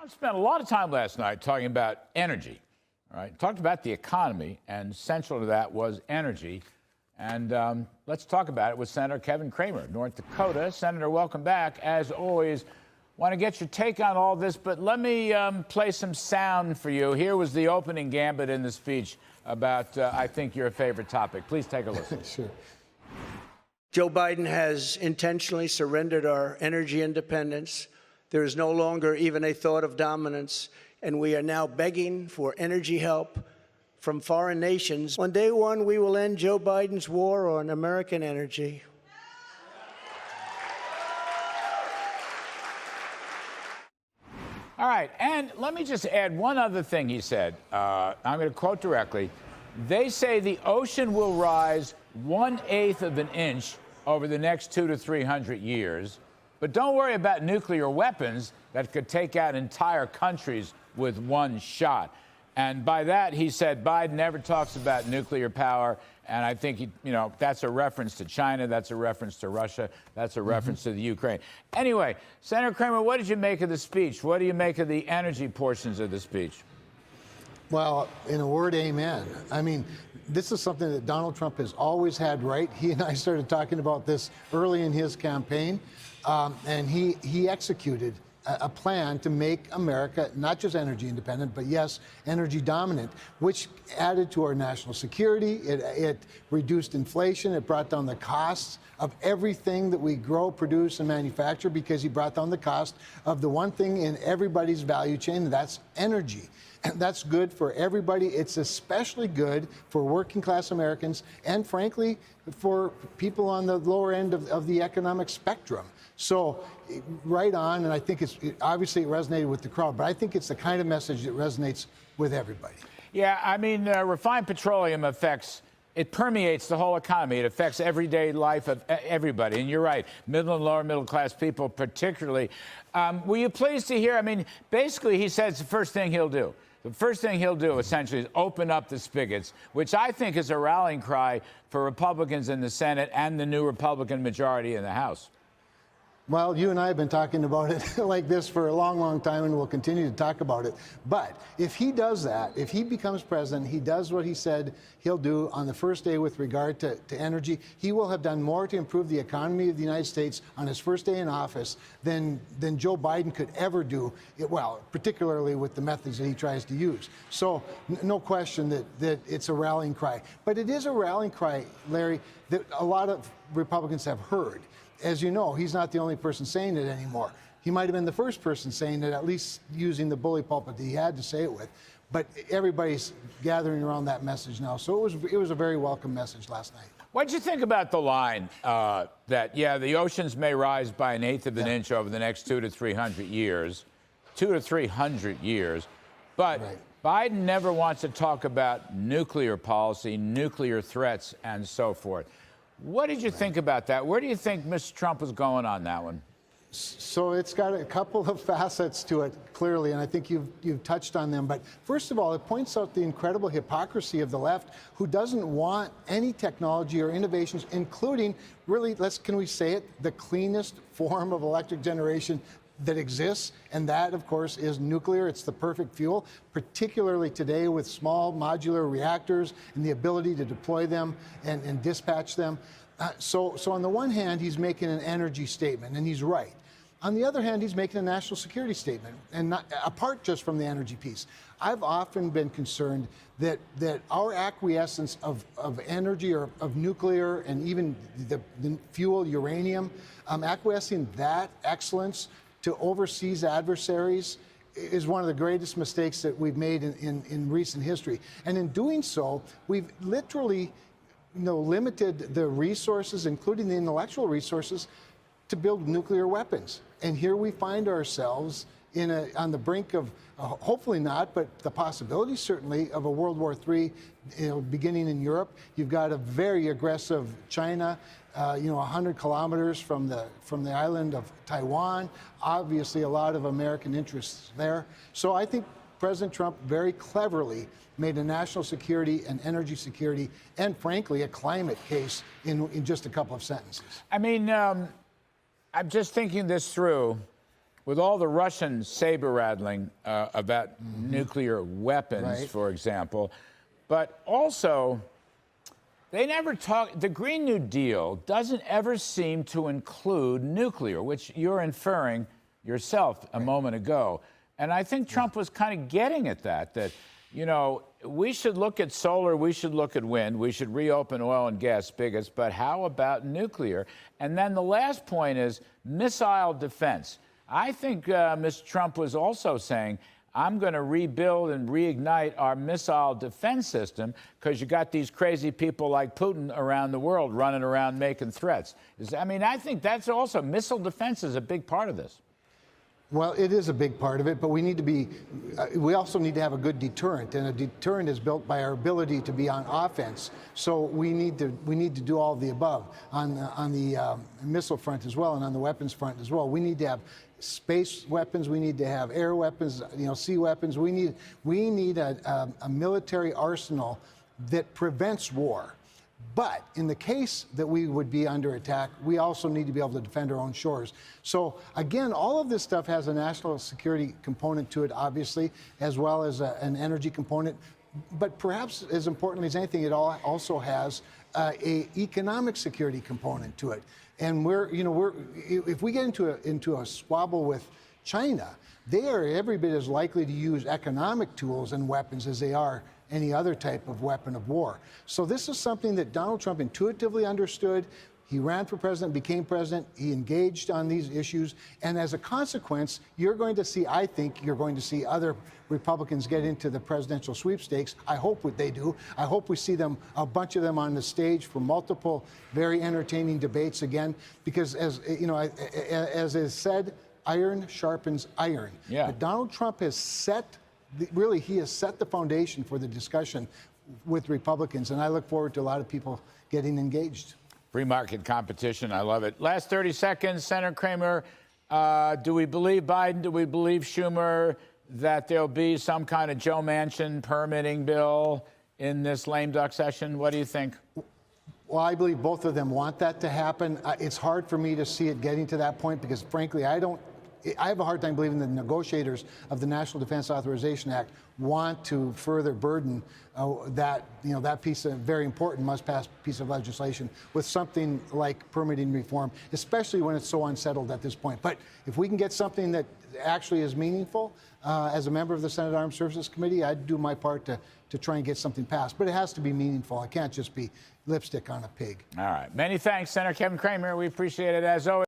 I spent a lot of time last night talking about energy. All right, talked about the economy, and central to that was energy. And let's talk about it with Senator Kevin Cramer, North Dakota. Senator, welcome back. As always, want to get your take on all this, but let me play some sound for you. Here was the opening gambit in the speech about, I think, your favorite topic. Please take a listen. Sure. Joe Biden has intentionally surrendered our energy independence. There is no longer even a thought of dominance, and we are now begging for energy help from foreign nations. On day one, we will end Joe Biden's war on American energy. All right, and let me just add one other thing he said. I'm going to quote directly. They say the ocean will rise 1/8 of an inch over the next 200 to 300 years. But don't worry about nuclear weapons that could take out entire countries with one shot. And by that, he said Biden never talks about nuclear power. And I think, that's a reference to China. That's a reference to Russia. That's a reference to the Ukraine. Anyway, Senator Cramer, what did you make of the speech? What do you make of the energy portions of the speech? Well, in a word, amen. I mean, this is something that Donald Trump has always had right. He and I started talking about this early in his campaign, and he executed a plan to make America not just energy independent, but yes, energy dominant, which added to our national security. It reduced inflation. It brought down the costs of everything that we grow, produce, and manufacture, because he brought down the cost of the one thing in everybody's value chain, and that's energy. And that's good for everybody. It's especially good for working class Americans and, frankly, for people on the lower end of the economic spectrum. So right on, and I think obviously it resonated with the crowd, but I think it's the kind of message that resonates with everybody. Yeah, I mean, refined petroleum it permeates the whole economy. It affects everyday life of everybody. And you're right, middle and lower middle class people particularly. Were you pleased to hear, basically he says the first thing he'll do. The first thing he'll do, essentially, is open up the spigots, which I think is a rallying cry for Republicans in the Senate and the new Republican majority in the House. Well, you and I have been talking about it like this for a long, long time, and we'll continue to talk about it. But if he does that, if he becomes president, he does what he said he'll do on the first day with regard to energy, he will have done more to improve the economy of the United States on his first day in office than Joe Biden could ever do, particularly with the methods that he tries to use. So no question that it's a rallying cry. But it is a rallying cry, Larry, that a lot of Republicans have heard. As you know, he's not the only person saying it anymore. He might have been the first person saying it, at least using the bully pulpit that he had to say it with. But everybody's gathering around that message now. So it was a very welcome message last night. What did you think about the line that, the oceans may rise by 1/8 of an inch over the next 200 to 300 years, 200 to 300 years, but right. Biden never wants to talk about nuclear policy, nuclear threats, and so forth. What did you think about that? Where do you think Mr. Trump was going on that one? So it's got a couple of facets to it, clearly, and I think you've touched on them. But first of all, it points out the incredible hypocrisy of the left, who doesn't want any technology or innovations, including, really, can we say it, the cleanest form of electric generation that exists, and that, of course, is nuclear. It's the perfect fuel, particularly today with small modular reactors and the ability to deploy them and dispatch them. So on the one hand, he's making an energy statement, and he's right. On the other hand, he's making a national security statement, and not apart just from the energy piece. I've often been concerned that our acquiescence of energy or of nuclear and even the fuel uranium, acquiescing that excellence to overseas adversaries is one of the greatest mistakes that we've made in recent history. And in doing so, we've literally limited the resources, including the intellectual resources, to build nuclear weapons. And here we find ourselves on the brink of, hopefully not, but the possibility certainly of a World War III, beginning in Europe. You've got a very aggressive China, 100 kilometers from the island of Taiwan. Obviously, a lot of American interests there. So I think President Trump very cleverly made a national security and energy security and, frankly, a climate case in just a couple of sentences. I'm just thinking this through. with all the Russian saber rattling about nuclear weapons, Right. for example, but also they never talk. The Green New Deal doesn't ever seem to include nuclear, which you're inferring yourself a moment ago. And I think Trump was kind of getting at that, you know, we should look at solar, we should look at wind, we should reopen oil and gas spigots, but how about nuclear? And then the last point is missile defense. I think Mr. Trump was also saying, I'm going to rebuild and reignite our missile defense system because you got these crazy people like Putin around the world running around making threats. I mean, I think that's also, missile defense is a big part of this. Well, it is a big part of it, but we need to be, we also need to have a good deterrent, and a deterrent is built by our ability to be on offense. So we need to do all of the above on the missile front as well, and on the weapons front as well. We need to have space weapons, we need to have air weapons, you know, sea weapons. We need a military arsenal that prevents war. But in the case that we would be under attack, we also need to be able to defend our own shores. So again, all of this stuff has a national security component to it, obviously, as well as an energy component. But perhaps as importantly as anything, it also has a economic security component to it. And if we get into a squabble with China, they are every bit as likely to use economic tools and weapons as they are any other type of weapon of war. So this is something that Donald Trump intuitively understood. He ran for president, became president, he engaged on these issues, and as a consequence, you're going to see, I think, you're going to see other Republicans get into the presidential sweepstakes. I hope what they do. I hope we see them, a bunch of them on the stage for multiple very entertaining debates again, because as you know, as is said, iron sharpens iron. Yeah. But Donald Trump has set he has set the foundation for the discussion with Republicans, and I look forward to a lot of people getting engaged. Free market competition, I love it. Last 30 seconds, Senator Kramer, do we believe Biden, do we believe Schumer that there'll be some kind of Joe Manchin permitting bill in this lame duck session? What do you think? Well, I believe both of them want that to happen. It's hard for me to see it getting to that point because, frankly, I have a hard time believing the negotiators of the National Defense Authorization Act want to further burden that piece of very important must-pass piece of legislation with something like permitting reform, especially when it's so unsettled at this point. But if we can get something that actually is meaningful, as a member of the Senate Armed Services Committee, I'd do my part to try and get something passed. But it has to be meaningful. It can't just be lipstick on a pig. All right. Many thanks, Senator Kevin Kramer. We appreciate it as always.